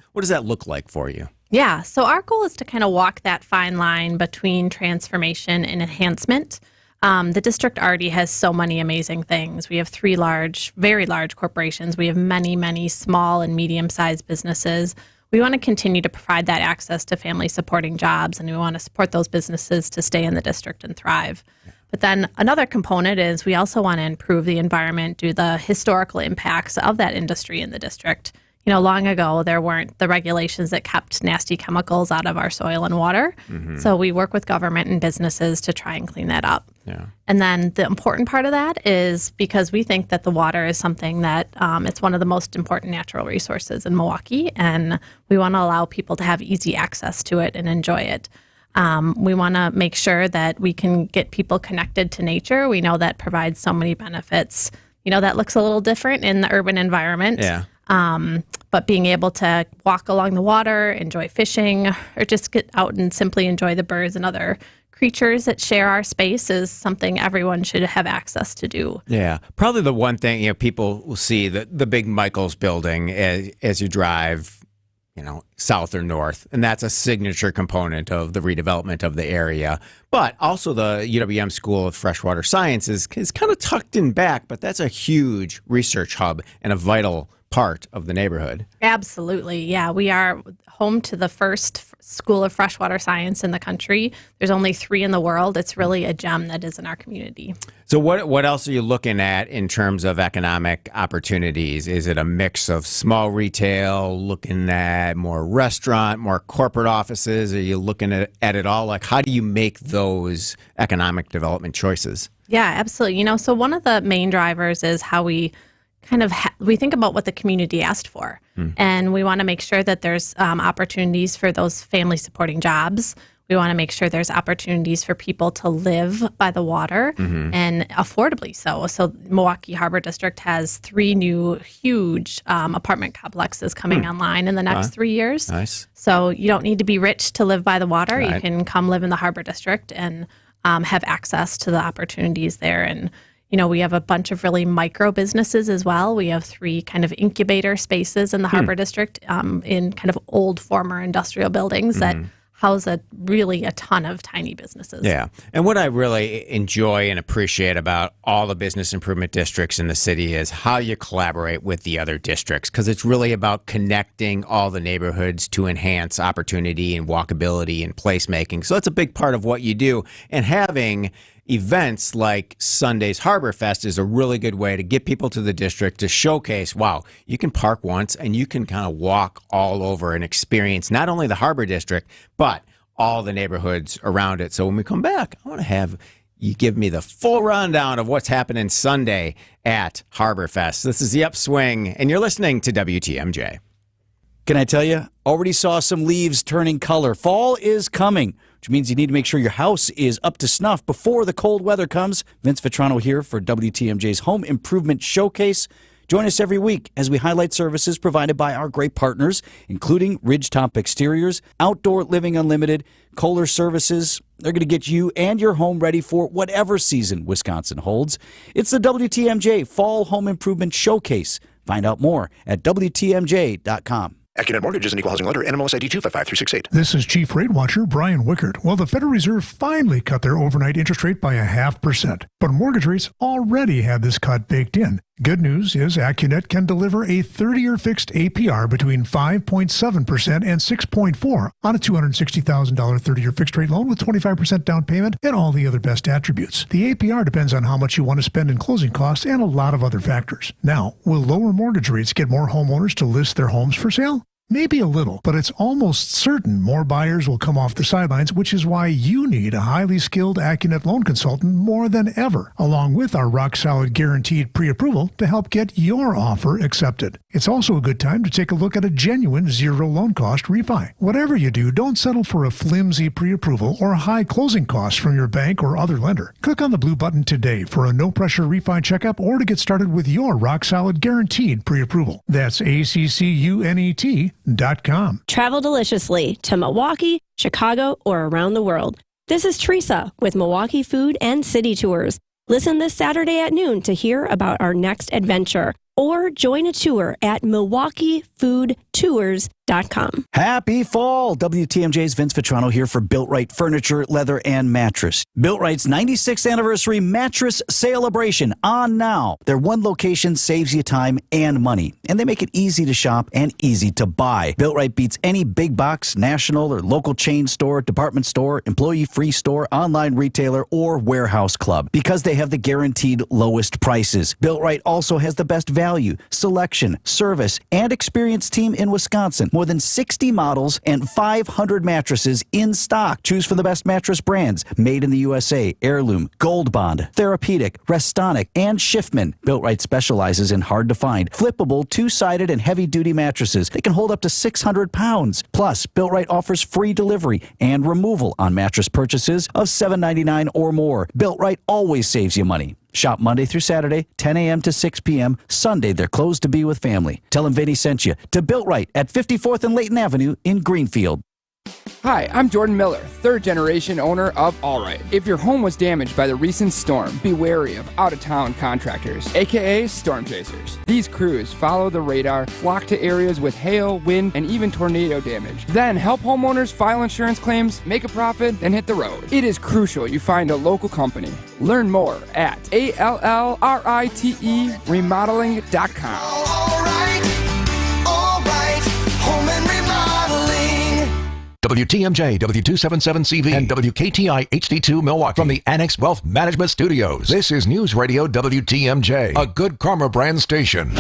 look like for you? Yeah, so our goal is to kind of walk that fine line between transformation and enhancement. The district already has so many amazing things. We have 3 very large corporations. We have many, many small and medium-sized businesses. We want to continue to provide that access to family-supporting jobs, and we want to support those businesses to stay in the district and thrive. But then another component is we also want to improve the environment due to the historical impacts of that industry in the district. You know, long ago, there weren't the regulations that kept nasty chemicals out of our soil and water. Mm-hmm. So we work with government and businesses to try and clean that up. Yeah. And then the important part of that is because we think that the water is something that it's one of the most important natural resources in Milwaukee, and we want to allow people to have easy access to it and enjoy it. We want to make sure that we can get people connected to nature. We know that provides so many benefits. You know, that looks a little different in the urban environment. Yeah. But being able to walk along the water, enjoy fishing, or just get out and simply enjoy the birds and other creatures that share our space is something everyone should have access to do. Yeah, probably the one thing, people will see the big Michaels building as you drive, south or north, and that's a signature component of the redevelopment of the area. But also the UWM School of Freshwater Science is kind of tucked in back, but that's a huge research hub and a vital part of the neighborhood. Absolutely. Yeah, we are home to the first school of freshwater science in the country. There's only 3 in the world. It's really a gem that is in our community. So what else are you looking at in terms of economic opportunities? Is it a mix of small retail, looking at more restaurant, more corporate offices? Are you looking at it all? Like, how do you make those economic development choices? Yeah, absolutely. So one of the main drivers is how we kind of we think about what the community asked for. And we want to make sure that there's opportunities for those family supporting jobs. We want to make sure there's opportunities for people to live by the water and affordably so. So Milwaukee Harbor District has 3 new huge apartment complexes coming online in the next 3 years. Nice. So you don't need to be rich to live by the water. Right. You can come live in the Harbor District and have access to the opportunities there. And we have a bunch of really micro businesses as well. We have 3 kind of incubator spaces in the Harbor District in kind of old former industrial buildings that house a ton of tiny businesses. Yeah. And what I really enjoy and appreciate about all the business improvement districts in the city is how you collaborate with the other districts, because it's really about connecting all the neighborhoods to enhance opportunity and walkability and placemaking. So that's a big part of what you do. And having events like Sunday's Harbor Fest is a really good way to get people to the district to showcase, wow, you can park once and you can kind of walk all over and experience not only the Harbor District, but all the neighborhoods around it. So when we come back, I want to have you give me the full rundown of what's happening Sunday at Harbor Fest. This is The Upswing, and you're listening to WTMJ. Can I tell you? Already saw some leaves turning color. Fall is coming, which means you need to make sure your house is up to snuff before the cold weather comes. Vince Vitrano here for WTMJ's Home Improvement Showcase. Join us every week as we highlight services provided by our great partners, including Ridgetop Exteriors, Outdoor Living Unlimited, Kohler Services. They're going to get you and your home ready for whatever season Wisconsin holds. It's the WTMJ Fall Home Improvement Showcase. Find out more at WTMJ.com. AccuNet Mortgage is an equal housing lender. NMLS ID 255368. This is Chief Rate Watcher Brian Wickert. Well, the Federal Reserve finally cut their overnight interest rate by 0.5%. But mortgage rates already had this cut baked in. Good news is AccuNet can deliver a 30-year fixed APR between 5.7% and 6.4% on a $260,000 30-year fixed rate loan with 25% down payment and all the other best attributes. The APR depends on how much you want to spend in closing costs and a lot of other factors. Now, will lower mortgage rates get more homeowners to list their homes for sale? Maybe a little, but it's almost certain more buyers will come off the sidelines, which is why you need a highly skilled AccuNet loan consultant more than ever, along with our rock-solid guaranteed pre-approval to help get your offer accepted. It's also a good time to take a look at a genuine zero loan cost refi. Whatever you do, don't settle for a flimsy pre-approval or high closing costs from your bank or other lender. Click on the blue button today for a no-pressure refi checkup or to get started with your rock-solid guaranteed pre-approval. That's ACCUNET.com. Travel deliciously to Milwaukee, Chicago, or around the world. This is Teresa with Milwaukee Food and City Tours. Listen this Saturday at noon to hear about our next adventure, or join a tour at MilwaukeeFoodTours.com. Happy fall! WTMJ's Vince Vitrano here for Built Right Furniture, Leather, and Mattress. Built Right's 96th anniversary mattress celebration on now. Their one location saves you time and money, and they make it easy to shop and easy to buy. Built Right beats any big box, national, or local chain store, department store, employee-free store, online retailer, or warehouse club because they have the guaranteed lowest prices. Built Right also has the best value, selection, service, and experienced team in Wisconsin. More than 60 models and 500 mattresses in stock. Choose from the best mattress brands. Made in the USA, Heirloom, Gold Bond, Therapeutic, Restonic, and Schiffman. Built Right specializes in hard-to-find, flippable, two-sided, and heavy-duty mattresses. They can hold up to 600 pounds. Plus, Built Right offers free delivery and removal on mattress purchases of $7.99 or more. Built Right always saves you money. Shop Monday through Saturday, 10 a.m. to 6 p.m. Sunday, they're closed to be with family. Tell them Vinny sent you to Built Right at 54th and Layton Avenue in Greenfield. Hi, I'm Jordan Miller, third generation owner of Allright. If your home was damaged by the recent storm, be wary of out-of-town contractors, aka storm chasers. These crews follow the radar, flock to areas with hail, wind, and even tornado damage. Then help homeowners file insurance claims, make a profit, and hit the road. It is crucial you find a local company. Learn more at ALLRITE remodeling.com. Home and remodeling. WTMJ, W277CV, and WKTI HD2 Milwaukee from the Annex Wealth Management Studios. This is News Radio WTMJ, a Good Karma brand station.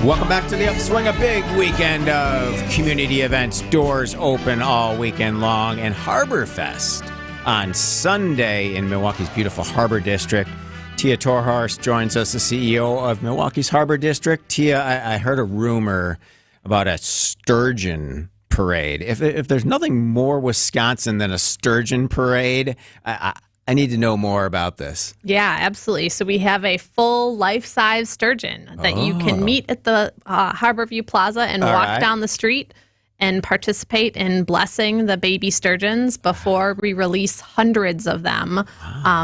Welcome back to the Upswing, a big weekend of community events, doors open all weekend long, and Harbor Fest on Sunday in Milwaukee's beautiful Harbor District. Tia Torhorst joins us, the CEO of Milwaukee's Harbor District. Tia, I heard a rumor about a sturgeon parade. If there's nothing more Wisconsin than a sturgeon parade, I need to know more about this. Yeah, absolutely. So we have a full life-size sturgeon that you can meet at the Harborview Plaza and walk down the street and participate in blessing the baby sturgeons before we release hundreds of them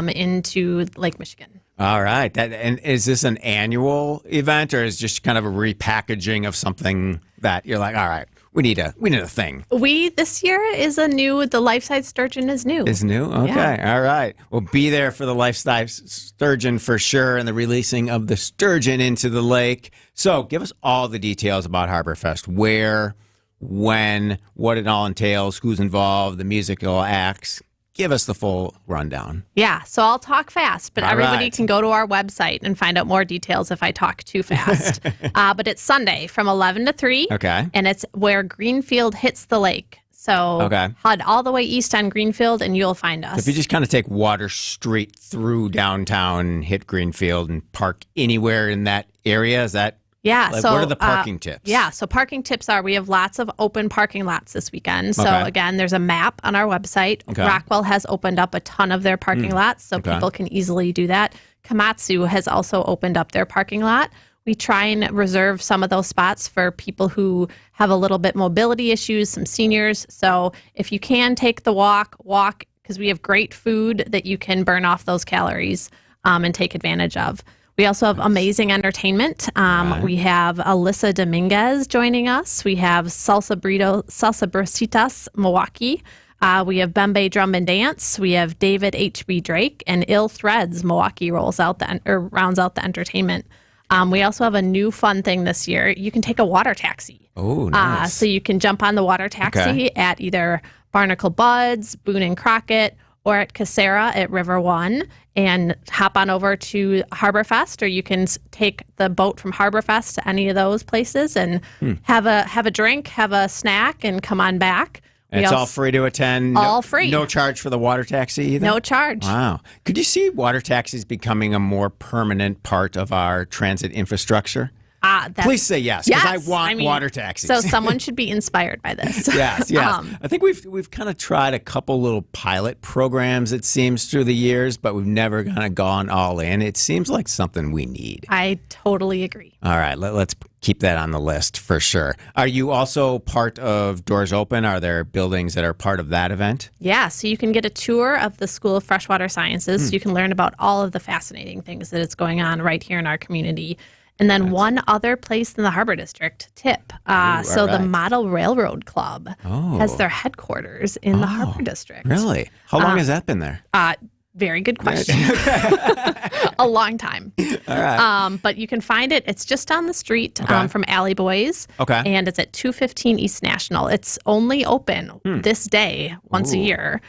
into Lake Michigan. All right. And is this an annual event, or is it just kind of a repackaging of something that you're like, all right, we need a thing? This year is the life-size sturgeon is new. Is new? Okay. Yeah. All right. We'll be there for the life-size sturgeon for sure, and the releasing of the sturgeon into the lake. So give us all the details about Harbor Fest. Where, when, what it all entails, who's involved, the musical acts. Give us the full rundown. Yeah, so I'll talk fast, but everybody can go to our website and find out more details if I talk too fast. But it's Sunday from 11 to 3. Okay. And it's where Greenfield hits the lake. So head all the way east on Greenfield and you'll find us. So if you just kind of take Water Street through downtown, hit Greenfield, and park anywhere in that area, is that? Yeah. Like, so what are the parking tips? Yeah. So parking tips are we have lots of open parking lots this weekend. So again, there's a map on our website. Okay. Rockwell has opened up a ton of their parking lots, so people can easily do that. Komatsu has also opened up their parking lot. We try and reserve some of those spots for people who have a little bit mobility issues, some seniors. So if you can take the walk, because we have great food that you can burn off those calories and take advantage of. We also have amazing entertainment. We have Alyssa Dominguez joining us. We have Salsa Burritas Milwaukee. We have Bembe Drum and Dance. We have David H.B. Drake, and Ill Threads Milwaukee rounds out the entertainment. We also have a new fun thing this year. You can take a water taxi. Oh, nice. So you can jump on the water taxi at either Barnacle Buds, Boone and Crockett, or at Casera at River One, and hop on over to Harbor Fest, or you can take the boat from Harbor Fest to any of those places and have a drink, have a snack, and come on back. And it's all free to attend. All free. No charge for the water taxi either? No charge. Wow. Could you see water taxis becoming a more permanent part of our transit infrastructure? Please say yes, because I want water taxis. So someone should be inspired by this. Yes. I think we've kind of tried a couple little pilot programs, it seems, through the years, but we've never kind of gone all in. It seems like something we need. I totally agree. All right, let's keep that on the list for sure. Are you also part of Doors Open? Are there buildings that are part of that event? Yeah, so you can get a tour of the School of Freshwater Sciences. You can learn about all of the fascinating things that is going on right here in our community. And then one other place in the Harbor District, tip. The Model Railroad Club has their headquarters in the Harbor District. Really? How long has that been there? Very good question. A long time. All right. But you can find it. It's just on the street from Alley Boys. Okay. And it's at 215 East National. It's only open this day once a year.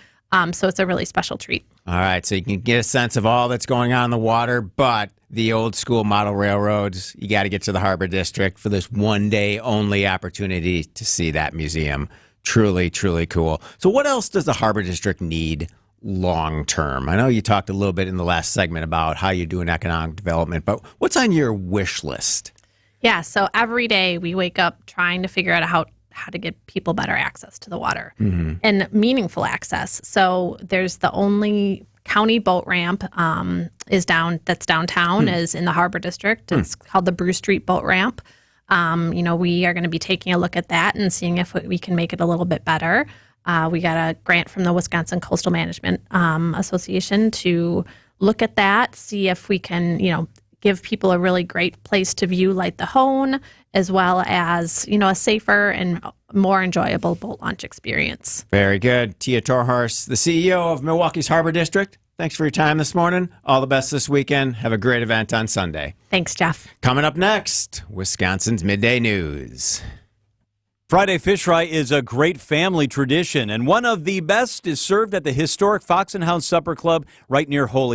So it's a really special treat. All right. So you can get a sense of all that's going on in the water, but the old school model railroads, you got to get to the Harbor District for this one day only opportunity to see that museum. Truly, truly cool. So what else does the Harbor District need long term? I know you talked a little bit in the last segment about how you do an economic development, but what's on your wish list? Yeah, so every day we wake up trying to figure out how to give people better access to the water and meaningful access. So there's the only county boat ramp that's downtown is in the Harbor District. It's called the Bruce Street Boat Ramp. We are going to be taking a look at that and seeing if we can make it a little bit better. We got a grant from the Wisconsin Coastal Management Association to look at that, see if we can, give people a really great place to view Light the Hone, as well as, a safer and more enjoyable boat launch experience. Very good. Tia Torhorst, the CEO of Milwaukee's Harbor District. Thanks for your time this morning. All the best this weekend. Have a great event on Sunday. Thanks, Jeff. Coming up next, Wisconsin's Midday News. Friday Fish Fry is a great family tradition, and one of the best is served at the historic Fox and Hound Supper Club right near Holy.